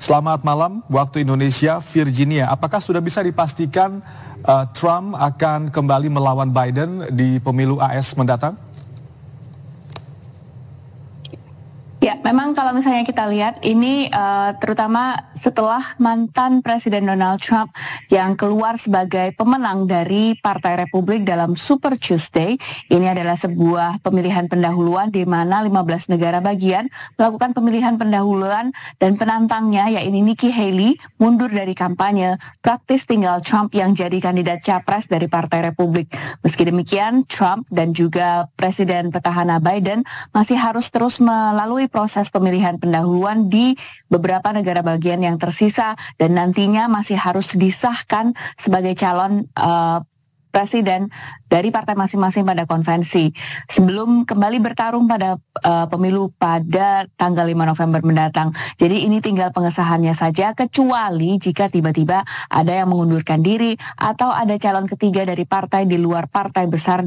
Selamat malam waktu Indonesia, Virginia. Apakah sudah bisa dipastikan Trump akan kembali melawan Biden di pemilu AS mendatang? Ya, memang kalau misalnya kita lihat ini terutama setelah mantan Presiden Donald Trump yang keluar sebagai pemenang dari Partai Republik dalam Super Tuesday, ini adalah sebuah pemilihan pendahuluan di mana 15 negara bagian melakukan pemilihan pendahuluan dan penantangnya yaitu Nikki Haley mundur dari kampanye, praktis tinggal Trump yang jadi kandidat capres dari Partai Republik. Meski demikian, Trump dan juga Presiden petahana Biden masih harus terus melalui proses pemilihan pendahuluan di beberapa negara bagian yang tersisa dan nantinya masih harus disahkan sebagai calon presiden dari partai masing-masing pada konvensi sebelum kembali bertarung pada pemilu pada tanggal 5 November mendatang. Jadi ini tinggal pengesahannya saja, kecuali jika tiba-tiba ada yang mengundurkan diri atau ada calon ketiga dari partai di luar partai besar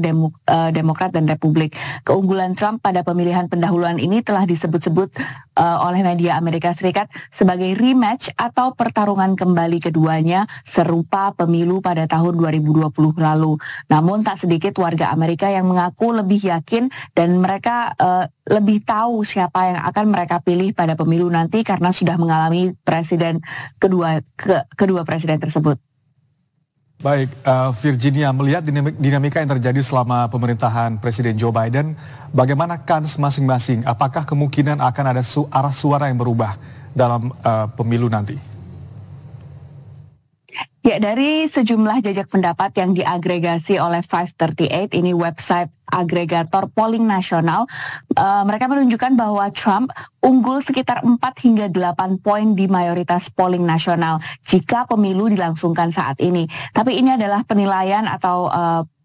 Demokrat dan Republik. Keunggulan Trump pada pemilihan pendahuluan ini telah disebut-sebut oleh media Amerika Serikat sebagai rematch atau pertarungan kembali keduanya serupa pemilu pada tahun 2020 lalu. Namun tak sedikit warga Amerika yang mengaku lebih yakin dan mereka lebih tahu siapa yang akan mereka pilih pada pemilu nanti karena sudah mengalami presiden kedua presiden tersebut. Baik, Virginia, melihat dinamika yang terjadi selama pemerintahan Presiden Joe Biden, bagaimana kans masing-masing? Apakah kemungkinan akan ada arah suara yang berubah dalam pemilu nanti? Ya, dari sejumlah jajak pendapat yang diagregasi oleh 538, ini website agregator polling nasional, mereka menunjukkan bahwa Trump unggul sekitar 4 hingga 8 poin di mayoritas polling nasional jika pemilu dilangsungkan saat ini. Tapi ini adalah penilaian atau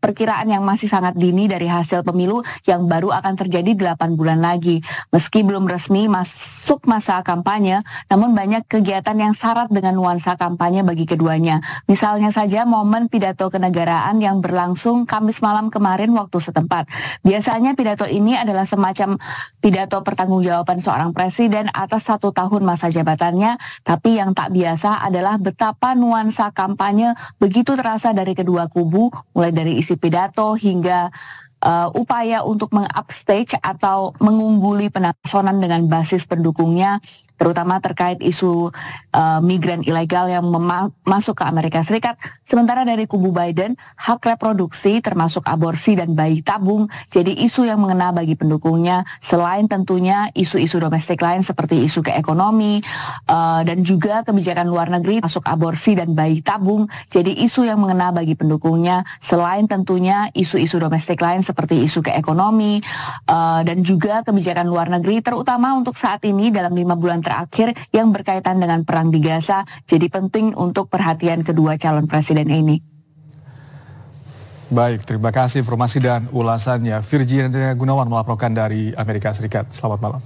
perkiraan yang masih sangat dini dari hasil pemilu yang baru akan terjadi 8 bulan lagi. Meski belum resmi masuk masa kampanye, namun banyak kegiatan yang syarat dengan nuansa kampanye bagi keduanya. Misalnya saja momen pidato kenegaraan yang berlangsung Kamis malam kemarin waktu setempat. Biasanya pidato ini adalah semacam pidato pertanggungjawaban seorang presiden atas 1 tahun masa jabatannya, tapi yang tak biasa adalah betapa nuansa kampanye begitu terasa dari kedua kubu, mulai dari isi pidato hingga upaya untuk meng-upstage atau mengungguli penasonan dengan basis pendukungnya, terutama terkait isu migran ilegal yang masuk ke Amerika Serikat. Sementara dari kubu Biden, hak reproduksi termasuk aborsi dan bayi tabung jadi isu yang mengena bagi pendukungnya, selain tentunya isu-isu domestik lain seperti isu keekonomi dan juga kebijakan luar negeri masuk aborsi dan bayi tabung jadi isu yang mengena bagi pendukungnya, selain tentunya isu-isu domestik lain seperti isu keekonomi dan juga kebijakan luar negeri, terutama untuk saat ini dalam 5 bulan terakhir yang berkaitan dengan perang di Gaza, jadi penting untuk perhatian kedua calon presiden ini. Baik, terima kasih informasi dan ulasannya. Virginia Gunawan melaporkan dari Amerika Serikat. Selamat malam.